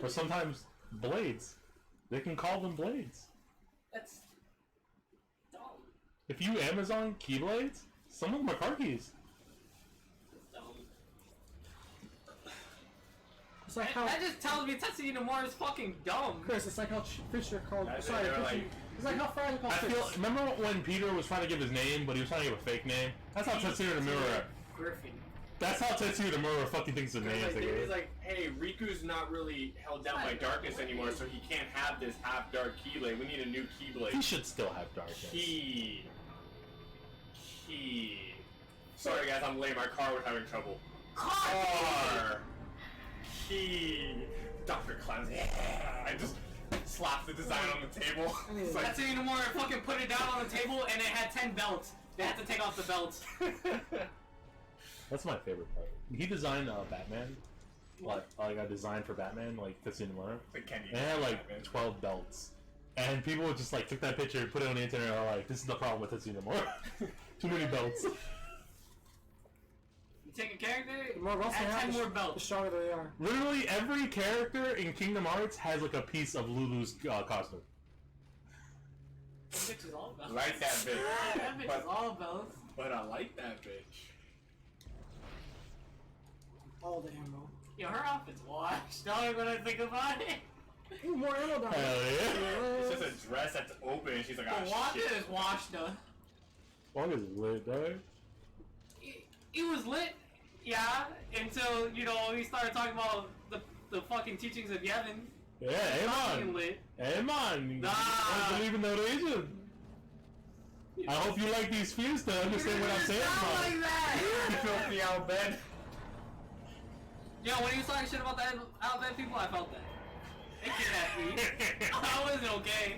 Or sometimes blades. They can call them blades. That's dumb. If you Amazon Keyblades, some of them are car keys. That's dumb. It's like how that just tells me Tetsuya Nomura is fucking dumb. Chris, it's like how fish are called. It's it's like how fries are called fish. Remember when Peter was trying to give his name, but he was trying to give a fake name? That's how Tetsuya Nomura. Griffin. That's how Tetsuya Nomura fucking thinks the name. He's like, hey, Riku's not really held down by darkness anymore, so he can't have this half-dark Keyblade. We need a new Keyblade. He should still have darkness. Key. Sorry guys, I'm late. My car was having trouble. Car. Key. Dr. Clowns. Yeah. I just slapped the design on the table. Tetsuya Nomura fucking put it down on the table and it had 10 belts. They had to take off the belts. That's my favorite part. He designed Batman. Like a design for Batman, like Tetsuya Nomura. And it had like 12 belts. And people just like took that picture and put it on the internet and are like, this is the problem with Tetsuya Nomura. Too many belts. You take a character, The more belts they add have, 10 more the belts. stronger they are. Literally every character in Kingdom Hearts has like a piece of Lulu's costume. That bitch is all belts. Like that bitch. That bitch is all belts. But I like that bitch. All the ammo. Yo, her outfit's washed. Don't even think about it. Ooh, more ammo down Hell there. yeah. It's just a dress that's open and she's like, The ah, Wanda shit. is washed though. Long as it's lit, dog. It was lit, yeah, until, you know, he started talking about the fucking teachings of Yevon. Yeah, hey Fucking man. lit. Hey man. Nah. I believe in the religion. I hope you like these fears to understand what I'm saying. Sound like that! Filthy out bed. Yo, when he was talking shit about the Outback people, I felt that. They kidnapped me. I wasn't okay.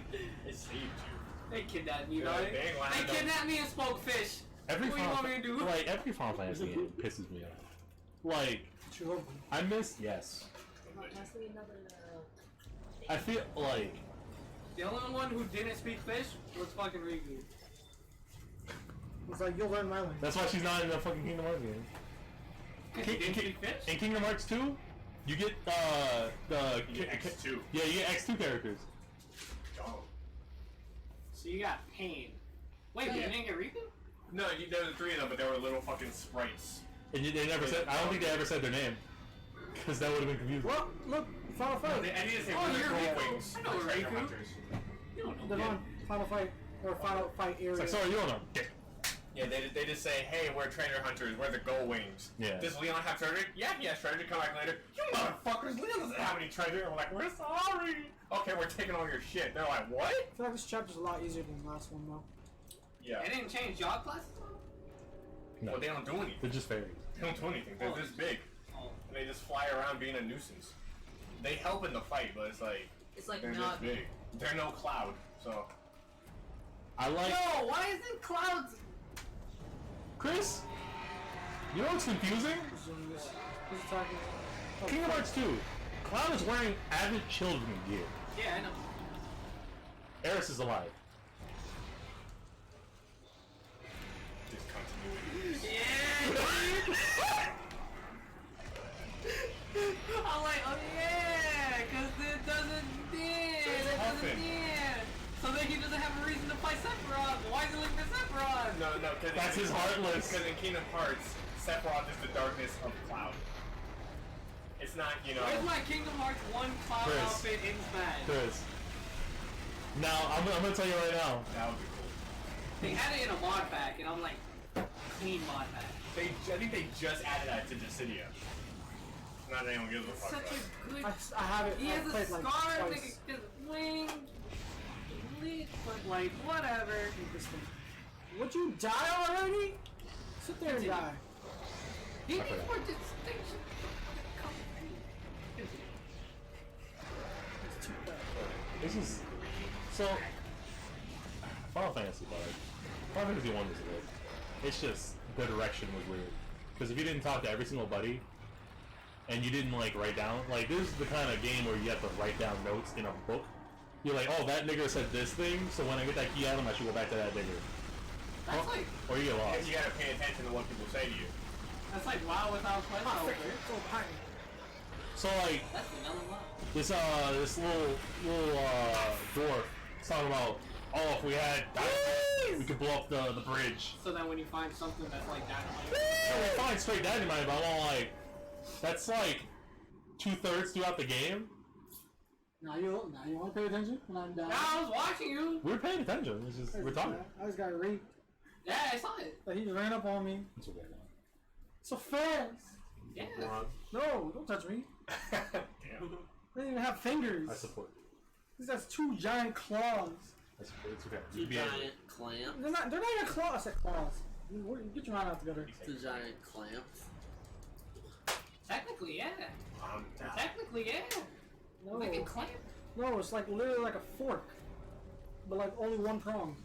It saved you. They kidnapped me, Yeah, dog. dang, why They not? kidnapped me and spoke fish. Every What do you want me to do? Like every Final Fantasy game pisses me off. Like I miss Has to be another. I feel like The only one who didn't speak fish was fucking Riku. It's like, you'll learn my language. that's why she's not in the fucking Kingdom Hearts game. Cause he didn't speak fish? In Kingdom Hearts 2, you get You get X2. Yeah, you get X2 characters. Oh. So you got Pain. Wait, you didn't get Riku? No, there were 3 of them, but they were little fucking sprites. And they never said. I don't think they ever said their name, because that would have been confusing. Well, look, Final Fight. I need to say Oh, you're Gold Riku. Wings. I know Treasure Riku. Hunters. You don't know. They're on Final Fight, or Final Fight area. It's like, sorry, you don't know. Yeah. Yeah, they just say, hey, we're treasure hunters, we're the Gold Wings. Yeah. Does Leon have treasure? Yeah, he has treasure, come back later. You motherfuckers, Leon doesn't have any treasure. And we're like, we're sorry. Okay, we're taking all your shit. They're like, what? I feel like this chapter's a lot easier than the last one, though. Yeah. They didn't change job classes? No, Well, they don't do anything. they're just fairies. They don't do anything. They're this big. Oh. And they just fly around being a nuisance. They help in the fight, but it's like, It's like they're not. this big. They're no Cloud, so. I like Yo, why isn't Clouds? Chris. You know what's confusing? Who's talking? Kingdom Hearts 2. Cloud is wearing Avid Children gear. Yeah, I know. Eris is alive. Discontinuity. Yeah! I'm like, oh yeah, because it doesn't So then he doesn't have a reason to fight Sephiroth. Why is he looking at Sephiroth? No, because That's his heartless. Because in Kingdom Hearts, Sephiroth is the darkness of Cloud. It's not, you know. Where's my Kingdom Hearts 1 Cloud Chris. outfit in Smash? Chris. Now I'm gonna tell you right now. That would be cool. They had it in a mod pack, and I'm like, clean mod pack. I think they just added that to Dissidia. Not that anyone gives a fuck. Such about it. a good. I have it. He has I've a played like scar, twice. nigga, his wing, lit, but like, whatever. Would you die already? Sit there and die. He needs more distinction. It's too bad. This is so Final Fantasy, but Final Fantasy 1 was good. It's just the direction was weird. Because if you didn't talk to every single buddy, and you didn't like write down, like this is the kind of game where you have to write down notes in a book. You're like, oh, that nigger said this thing, so when I get that key item, I should go back to that nigger. That's like, Or you get lost. Because you gotta pay attention to what people say to you. that's like WoW without quest Ah, frick, over. it's all behind me. So like That's another one. this little dwarf is talking about, oh, if we had dynamite, we could blow up the bridge. So that when you find something that's like dynamite. And we find straight dynamite, but I'm all like, that's like 2/3 throughout the game. Now you want to pay attention when I'm down? No, I was watching you. We're paying attention. It's just we're talking. I just got raped. Yeah, I saw it. Like, he just ran up on me. It's okay. So fast. Yeah. No, don't touch me. Damn. They didn't even have fingers. I support. This has 2 giant claws. I support. It's okay. You Two can be angry. giant clamps. They're not even claws. I said claws. Get your mind out together. Two giant clamps. Technically, yeah. I'm down. Technically, yeah. No, They can clamp. no, it's like literally like a fork, but like only 1 prong.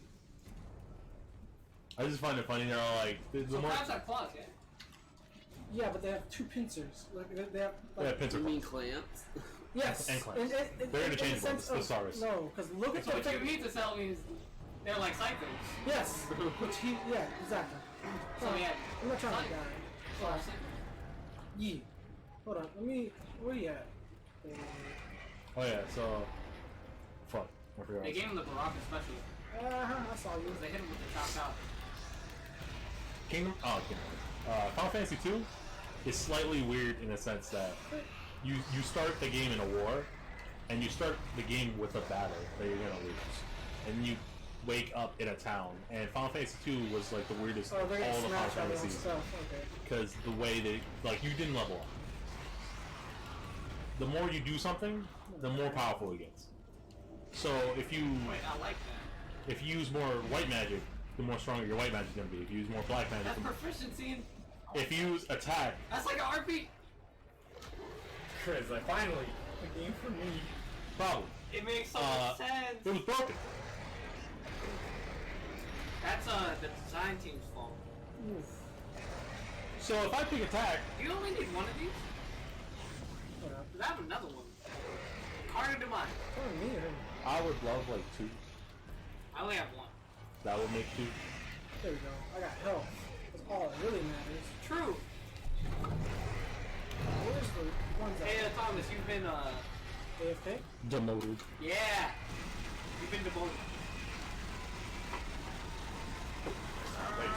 I just find it funny. They're all like, the So more crabs have claws, yeah. Yeah, but they have 2 pincers. Like they have. yeah, Like, pincer You mean claws. clamps? yes. and clamps. They're They're interchangeable. It's thesaurus. No, because look at So what the you mean to tell me is they're like psychos. Yes. Which he. Yeah, exactly. So yeah. I'm not trying to die. So I'm saying. Yeah. Hold on. Let me. Where you at? Oh yeah. So, fuck. I forgot. They gave him the Baraka special. I saw you. Because they hit him with the chop out. Kingdom. Oh, Kingdom. Final Fantasy 2 is slightly weird in the sense that you start the game in a war, and you start the game with a battle that you're gonna lose, and you wake up in a town. And Final Fantasy 2 was like the weirdest Oh, of they're all getting the Final smashed by their own Fantasies stuff. Okay. because the way they like you didn't level up. The more you do something, the more powerful it gets. So if you Wait, I like that. if you use more white magic, the more stronger your white magic is gonna be. If you use more black magic, That's proficiency in. if you use attack, That's like an RP. Chris, like, finally, a game for me. probably It makes so much sense. it was broken. That's the design team's fault. Oof. So if I pick attack, Do you only need one of these? Hold up. 'Cause I have another one. Harder to mine. Telling me or him? I would love like 2. I only have one. That would make 2. There we go. I got health. That's all that really matters. True. Where's the ones that Hey, Thomas, you've been AFK? Demoted. yeah. You've been demoted. Okay.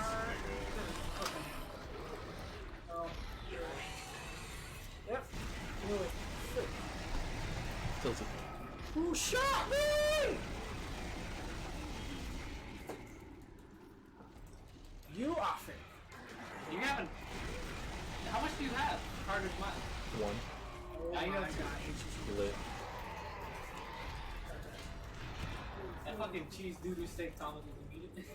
Oh. Yep. Knew it. Shit. Tilted. Who shot me? You are fake. You haven't. How much do you have? Harder to mine. 1. Oh Now you my got two. God. Lit. That fucking cheese doodoo steak Thomas was immediate.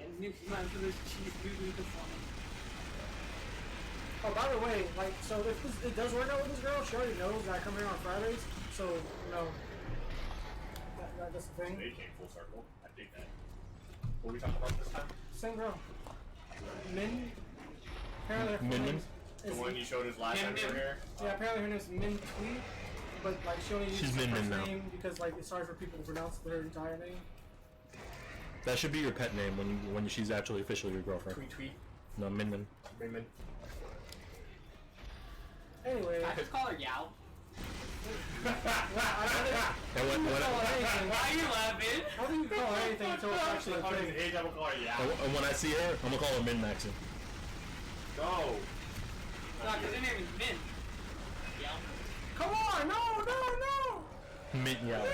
And new plan for this cheese doodoo this one. Oh, by the way, like, so if it does work out with this girl, she already knows that I come here on Fridays, so, you know, that's the thing. They came full circle. I dig that. What are we talking about this time? Same girl. Min? Apparently her full Min? name's- The is- one you showed us last Kim time we were Nim. here? Yeah, apparently her name's Min Tweed, but, like, she only uses She's her Min first Min now. name because, like, it's hard for people to pronounce her entire name. That should be your pet name when she's actually officially your girlfriend. Tweet tweet. No, Min Min. Raymond. Anyway, I just call her Yao. I And don't when, call her anything. Why are you laughing? How do you call her anything until it's actually a How thing? age I will call her yeah. and when I see her, I'm gonna call her Min Maxon. No. No, because her name is Min. Yao. Come on! No! Min Yao. No!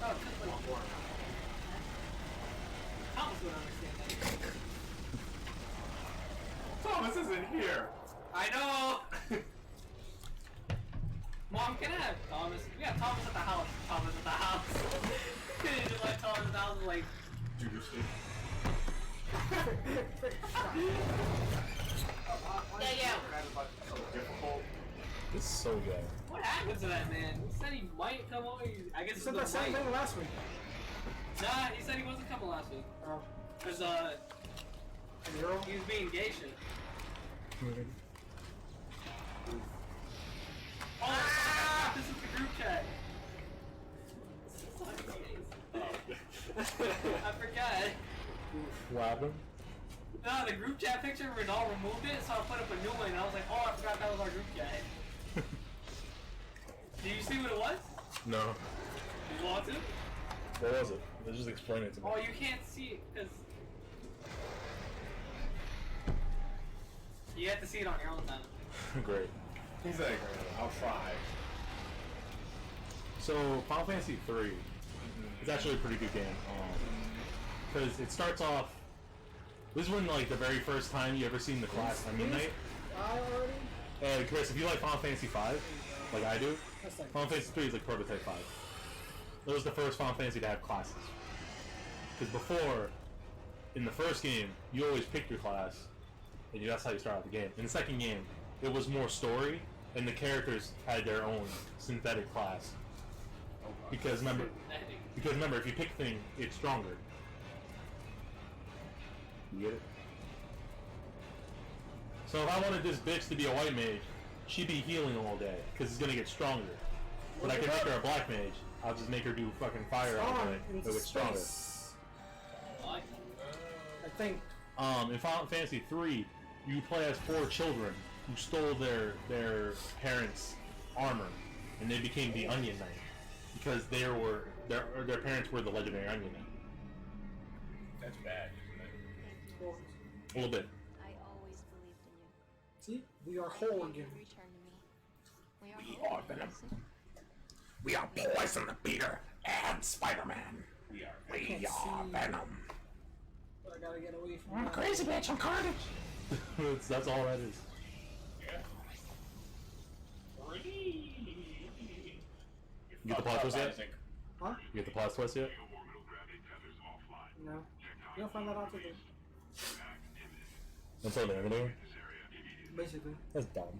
Oh, just like more. Thomas would understand that. Thomas isn't here. I know! Mom, can I have Thomas? We got Thomas at the house. Thomas at the house. Can you just let Thomas at the house and like... Junior Steve. Yeah. Difficult. It's so good. What happened to that man? He said he might come over. I guess You it's said the that same might. thing last week. Nah, he said he wasn't coming last week. Oh, Cause girl. he was being gay shit. Oh, this is the group chat. I forgot. What happened? No, the group chat picture, Renal removed it, so I put up a new one, and I was like, oh, I forgot that was our group chat. Did you see what it was? No. You want to? What was it? Just explain it to me. Oh, you can't see it, because... You have to see it on your own time. Great. He's like, I'll try. So, Final Fantasy 3 is actually a pretty good game. Because it starts off... This is when, like, the very first time you ever seen the class on Midnight. I already? And Chris, if you like Final Fantasy 5, like I do, That's like... Final Fantasy 3 is like Prototype 5. It was the first Final Fantasy to have classes. Because before, in the first game, you always picked your class, and that's how you start out the game. In the second game, it was more story, and the characters had their own synthetic class. Because remember, if you pick thing, it's stronger. You get it? So if I wanted this bitch to be a white mage, she'd be healing all day, because it's gonna get stronger. But I can make her a black mage. I'll just make her do fucking fire all day, but it's stronger. I think. In Final Fantasy 3, you play as 4 children who stole their parents' armor, and they became the Onion Knight because their parents were the legendary Onion Knight. That's bad, isn't it? A little bit. I always believed in you. See, we are whole again. Return to me. We are Venom. We are Poison Peter and Spider-Man. We are. We are Venom. But I gotta get away from I'm a that. crazy bitch, I'm Carnage. that's all that is. Yeah. You get the plot twist yet? Huh? You get the plot twist yet? No. You'll find that out today. That's all they're doing. Basically. That's dumb.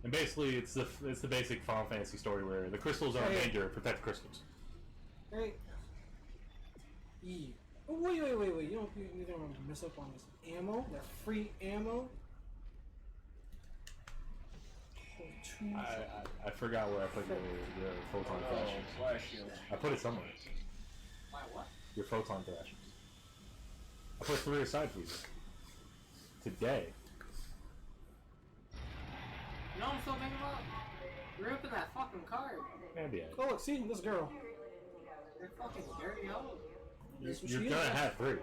And basically, it's the basic Final Fantasy story where the crystals are in danger. Protect the crystals. Hey. Oh, wait. You don't want to mess up on this ammo. That free ammo. I forgot where I put your photon thrashers. Flash shield. I put it somewhere. My what? Your photon thrashers. I put 3 aside for you. Today. You know what I'm still thinking about? Ripping that fucking card. Maybe Oh, look, see this girl. You're fucking dirty hoe. you're gonna have 3.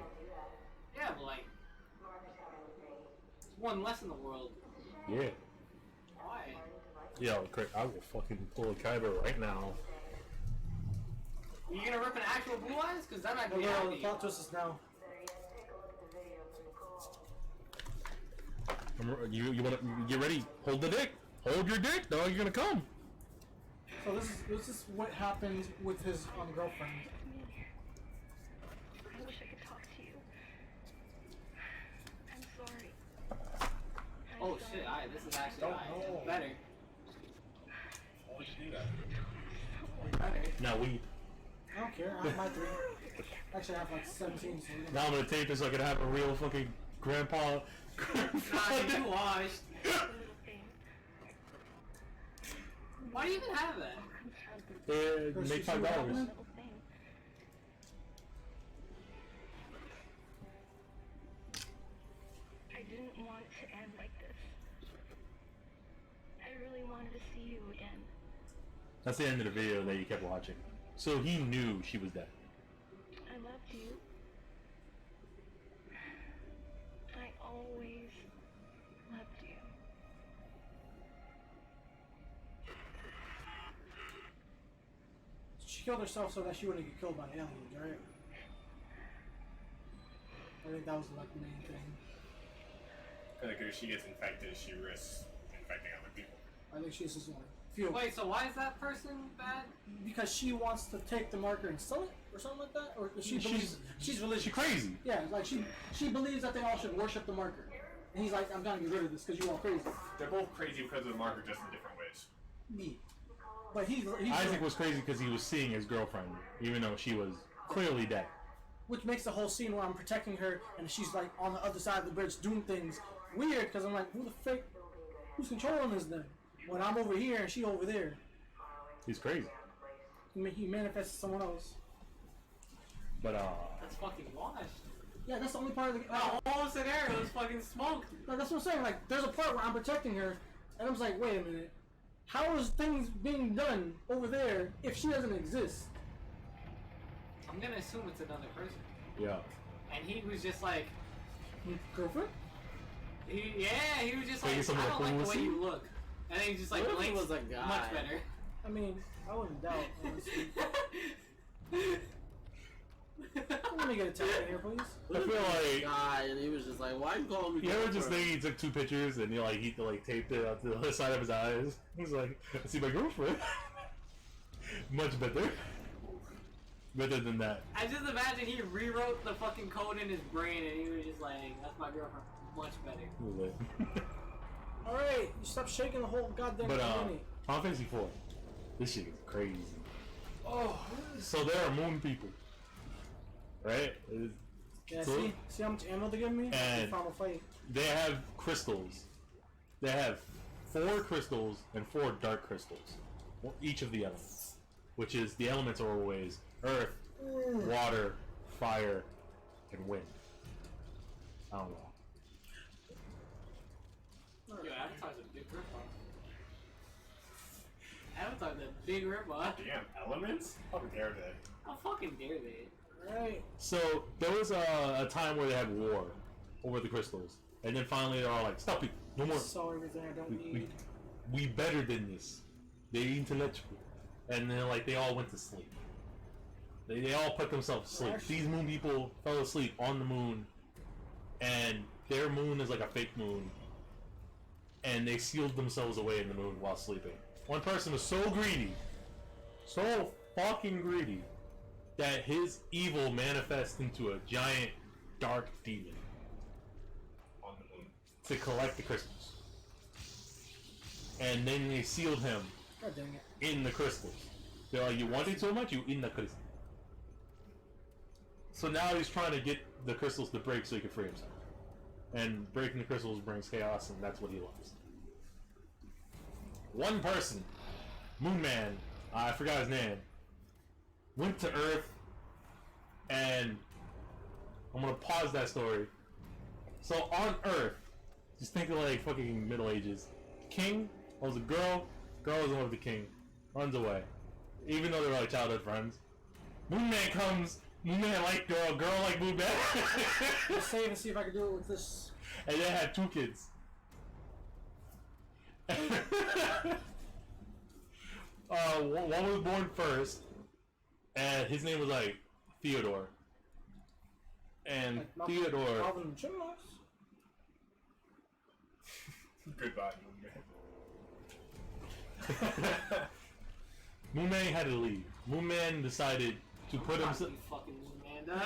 Yeah, but like... One less in the world. Yeah. Why? Yo, Craig, I will fucking pull a Kyber right now. You gonna rip an actual blue eyes? Cause then I'd Oh, be no, happy. the plot twist is now. You wanna get ready? Hold the dick. Hold your dick, dog. You're gonna come. So this is what happened with his girlfriend. I wish I could talk to you. I'm sorry. Oh shit, alright, this is actually Don't alright. know. It's better. Why would you do that? Better. Now weep. I don't care. I have my 3. Actually, I have like 17. So Now I'm gonna tape this so I can have a real fucking grandpa. Nah, you washed. Why do you even have that? Make $5. Little thing. I didn't want it to end like this. I really wanted to see you again. That's the end of the video that you kept watching. So he knew she was dead. I loved you. I always loved you. she killed herself so that she wouldn't get killed by aliens, right? I think that was like the main thing. Like if she gets infected, she risks infecting other people. I think she's just like feel Wait, so why is that person bad? because she wants to take the marker and sell it or something like that, or she believes she's religious. She crazy. Yeah, like she believes that they all should worship the marker, and he's like, I'm gonna get rid of this because you all crazy. They're both crazy because of the marker, just in different ways. Me, but he's Isaac was crazy because he was seeing his girlfriend, even though she was clearly dead. which makes the whole scene where I'm protecting her and she's like on the other side of the bridge doing things weird because I'm like, who's controlling this thing? When I'm over here and she over there. He's crazy. He manifests someone else. But That's fucking washed. Yeah, that's the only part of the game. The whole scenario is fucking smoke. No, that's what I'm saying. Like, there's a part where I'm protecting her, and I was like, wait a minute. How is things being done over there if she doesn't exist? I'm gonna assume it's another person. Yeah. And he was just like, Girlfriend? he was just Maybe like, some of I the don't like the way fluency? you look. And then he just like What if he blinks was a guy? much better. I mean, I wouldn't doubt, honestly. Let me get a tap in here, please. I feel like Guy, and he was just like, why you calling me? you ever just girlfriend? think he took 2 pictures and he taped it up to the other side of his eyes. He's like, I see my girlfriend. Much better. Better than that. I just imagine he rewrote the fucking code in his brain and he was just like, that's my girlfriend. Much better. He was like- Alright, you stop shaking the whole goddamn But community. Final Fantasy 4. This shit is crazy. Oh, So there are moon people. Right? yeah, So- see how much ammo they're giving me? And- Final fight. They have crystals. They have 4 crystals and 4 dark crystals. Each of the elements. Which is the elements are always earth, water, fire, and wind. I don't know. Yo, Avatar's a big ripoff. Avatar's a big ripoff. Damn, elements? How dare they? How fucking dare they? Alright. So there was a time where they had war over the crystals, and then finally they're all like, "Stop it! No I more. saw everything I don't We, need. we better than this. They're intellectual." And then they all went to sleep. They all put themselves to sleep. These moon people fell asleep on the moon, and their moon is like a fake moon, and they sealed themselves away in the moon while sleeping. One person was so greedy, so fucking greedy, that his evil manifests into a giant dark demon On the moon. to collect the crystals. And then they sealed him God dang it. in the crystals. They're like, you want it so much, you in the crystal. So now he's trying to get the crystals to break so he can free himself. And breaking the crystals brings chaos, and that's what he loves. One person, Moon Man, I forgot his name, went to Earth, and I'm gonna pause that story. So on Earth, just think of like fucking Middle Ages. King was a girl was in love with the king, runs away. Even though they were like childhood friends. Moon Man comes, Moon Man like girl like Moon Man. Let's save and see if I can do it with this. And they had 2 kids. One was born first, and his name was like Theodore. And Like Malcolm- Theodore, Alvin and Chipmunks? Goodbye, moon man. Moon Man had to leave. Moon Man decided to put himself. You fucking man, dog.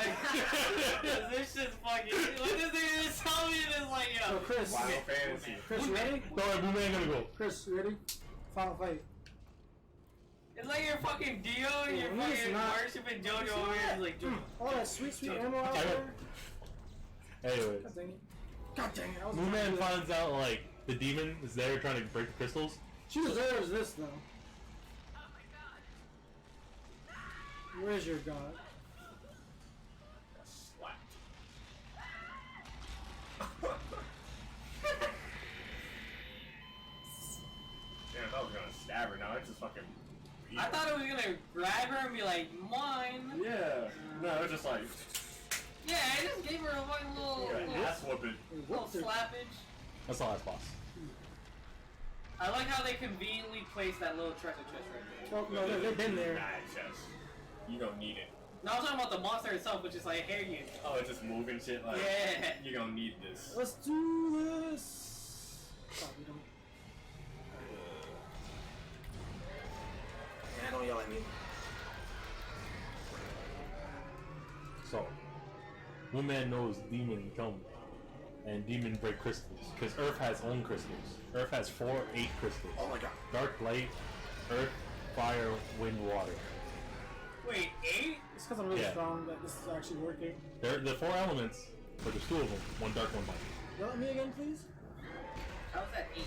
This shit's fucking. What this nigga just tell me is like, So yo. Chris, Wow, fantasy. Chris, you ready? Alright, Moon Man gonna go. Chris, you ready? Final fight. It's like you're fucking Dio and you're No, it's fucking not. worshiping JoJo over here. It's like, dude. All that sweet ammo out I know. there. Anyways, God dang it. God dang it. I was Moon trying to Man do that. finds out like the demon is there trying to break the crystals. She deserves this though. Where's your god? Slapped. Damn, I was gonna stab her. Now it's just fucking. I thought it was gonna grab her and be like, mine. Yeah. No, it's just like. Yeah, I just gave her a fucking little, Ass whooping. little slappage. That's the last boss. I like how they conveniently placed that little treasure chest right there. Well, no, they've been there. Mad chest. You don't need it. No, I'm talking about the monster itself, which is like, here you. Oh, it's just moving shit like. Yeah. You don't need this. Let's do this. God, we don't. Yeah, don't yell at me. So, Moon Man knows demon come, and demon break crystals because Earth has own crystals. Earth has 8 crystals. Oh my god. Dark, light, Earth, fire, wind, water. Wait, 8? It's because I'm really Yeah. strong that this is actually working. They're the 4 elements, but there's 2 of them. One dark, one light. Yell at me again, please. How's that 8?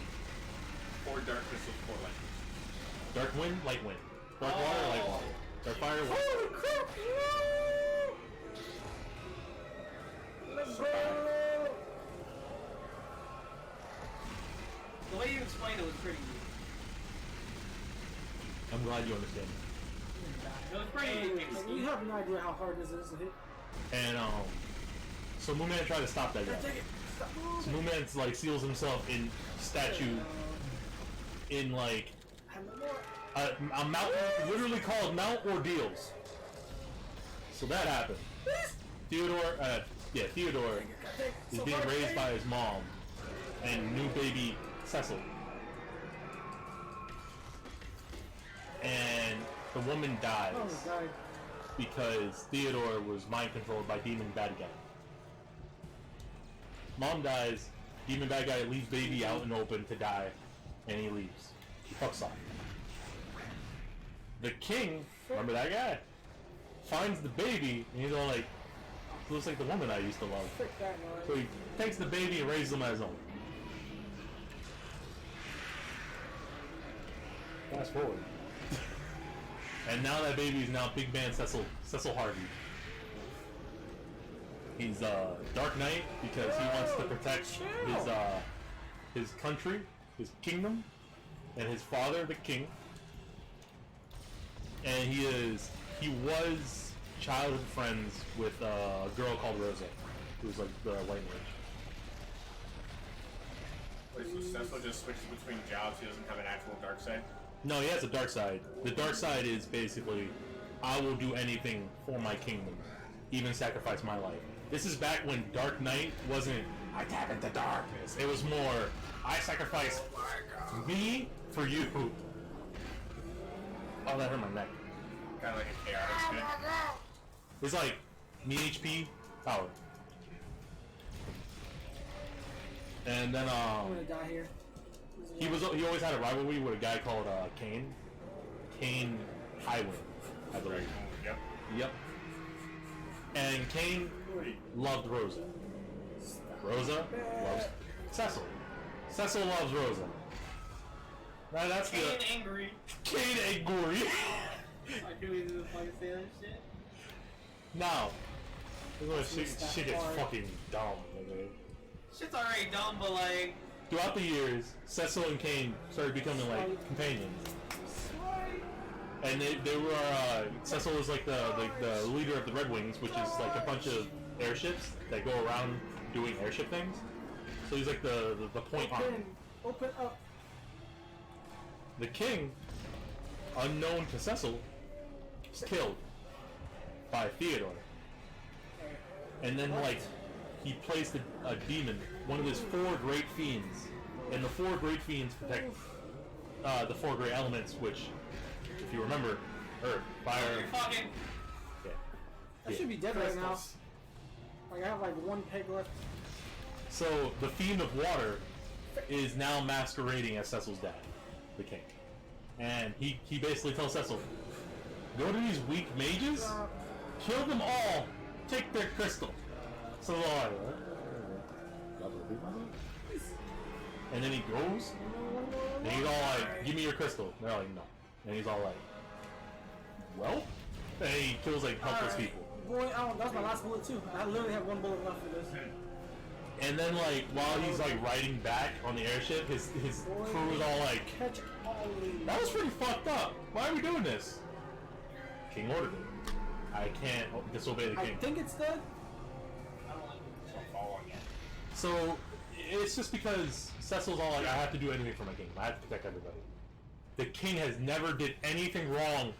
4 dark crystals, 4 light. Dark wind, light wind. Dark water, light water. Dark fire, wind. Holy crap! The way you explained it was pretty good. I'm glad you understand. It was pretty You have no idea how hard this is to hit. And so Moonman tried to stop that guy. Take it. Stop. So Moonman like seals himself in statue in like a mountain literally called Mount Ordeals. So that happened. Theodore is being raised by his mom and new baby Cecil. And the woman dies Oh, God. because Theodore was mind controlled by demon bad guy. Mom dies, demon bad guy leaves baby out in the open to die, and he leaves. He fucks off. The king, remember that guy? Finds the baby, and he's all like, looks like the woman I used to love. Frick that noise. So he takes the baby and raises him as his own. Fast forward. And now that baby is now big man Cecil Harvey. He's Dark Knight because he wants to protect his country, his kingdom, and his father, the king. And he was childhood friends with a girl called Rosa, who's like the white witch. Wait, so Cecil just switches between jobs, he doesn't have an actual dark side? No, he has a dark side. The dark side is basically, I will do anything for my kingdom, even sacrifice my life. This is back when Dark Knight wasn't, I tap into darkness. It was more, I sacrifice me for you. Oh, that hurt my neck. Kind of like a chaotic spin. It's like, me HP, power. And then, I'm gonna die here. he always had a rivalry with a guy called Kane Highwind, I believe. Yep. Yep. And Kane loved Rosa. Rosa loves Cecil. Cecil loves Rosa. Now that's Kane the angry. Kane angry. I knew he was gonna fucking say that shit. Now, shit is fucking dumb, man. Shit's already dumb, but like, Throughout the years, Cecil and Kane started becoming like companions. And they were Cecil was like the leader of the Red Wings, which is like a bunch of airships that go around doing airship things. So he's like the point army. Open up. The king, unknown to Cecil, is killed by Theodore. And then like he placed a demon, one of his 4 great fiends, and the 4 great fiends protect the 4 great elements, which, if you remember, earth, fire. you're fucking. Yeah. I should be dead right now. Like I have like 1 peg left. So the fiend of water is now masquerading as Cecil's dad, the king, and he basically tells Cecil, go to these weak mages, kill them all, take their crystal. So and then he goes, and he's all like, give me your crystal. And they're like, no. And he's all like, well, and he kills like helpless people. Boy, that's my last bullet too. I literally have 1 bullet left for this. And then like while he's like riding back on the airship, his crew is all like, Catch all these. that was pretty fucked up. Why are we doing this? King ordered it. I can't disobey the I king. think it's dead. So it's just because Cecil's all like, I have to do anything for my king. I have to protect everybody. The king has never did anything wrong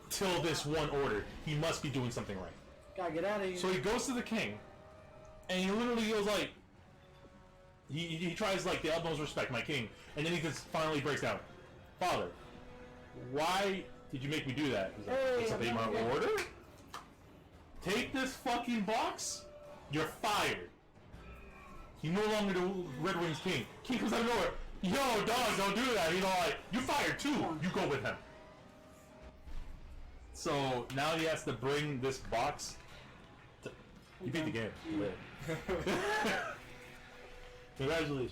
till this one order. He must be doing something right. Gotta get out of here. So he goes to the king, and he literally goes like, he tries like the utmost respect, my king, and then he just finally breaks down. Father, why did you make me do that? He's like, Hey, it's a I'm not my good. order? Take this fucking box, you're fired. You no longer the Red Wings king. King comes out of nowhere. Yo, dog, don't do that. You know, like, you fired too. You go with him. So now he has to bring this box. You beat the game. You win. Congratulations.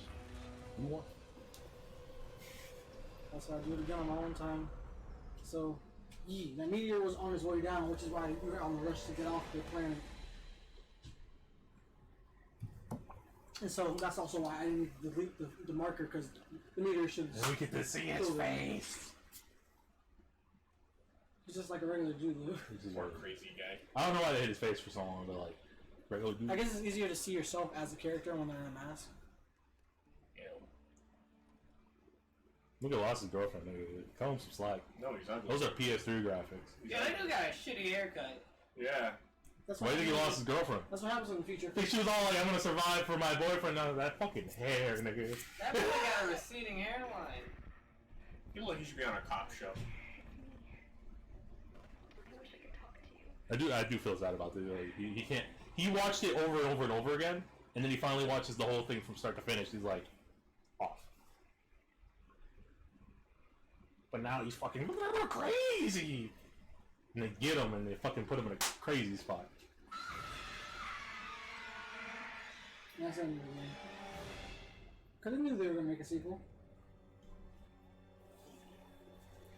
You won. Also, I do it again on my own time. So, the meteor was on its way down, which is why we were on the rush to get off the planet. And so that's also why I didn't delete the marker, because the meter should. And we get to see his face. He's just like a regular dude, Lou. Poor crazy guy. I don't know why they hit his face for so long, but like, regular dude. I guess it's easier to see yourself as a character when they're in a mask. Ew. Look at Lost his girlfriend, nigga. Cut him some slack. No, he's ugly. Those are PS3 graphics. Yeah, that dude got a shitty haircut. Yeah. That's Why do you think he lost his girlfriend? That's what happens in the future. I think she was all like, I'm gonna survive for my boyfriend. None of that fucking hair, nigga. That boy got a receding hairline. You look like he should be on a cop show. I wish I could talk to you. I do feel sad about this. Like, he can't. He watched it over and over and over again, and then he finally watches the whole thing from start to finish. He's like, off. But now he's fucking crazy, and they get him and they fucking put him in a crazy spot. That's the end of the game. Cause I knew they were gonna make a sequel.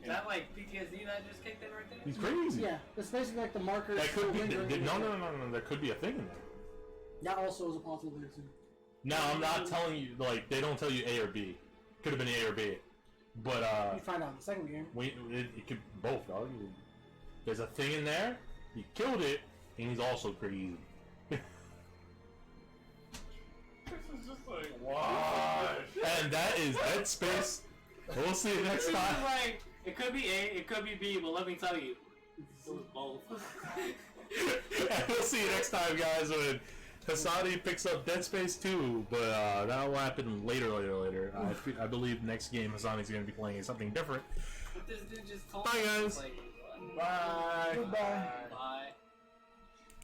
Is that like PTSD that just kicked in right there? He's crazy. Yeah, it's basically like the marker. That could be. still lingering in No. there. There could be a thing in there. That also is a possibility too. Now I'm not telling you, like, they don't tell you A or B. Could have been A or B, but You find out in the second game. it could both, dog. There's a thing in there. He killed it, and he's also crazy. This is just like, what? And that is Deadspace. We'll see you next This is time. like, it could be A, it could be B, but let me tell you, it was both. And we'll see you next time, guys, when Hasani picks up Dead Space 2. But that will happen later. I believe next game Hasani's going to be playing something different. But this dude just told Bye, me, guys. like, what? Bye. Goodbye.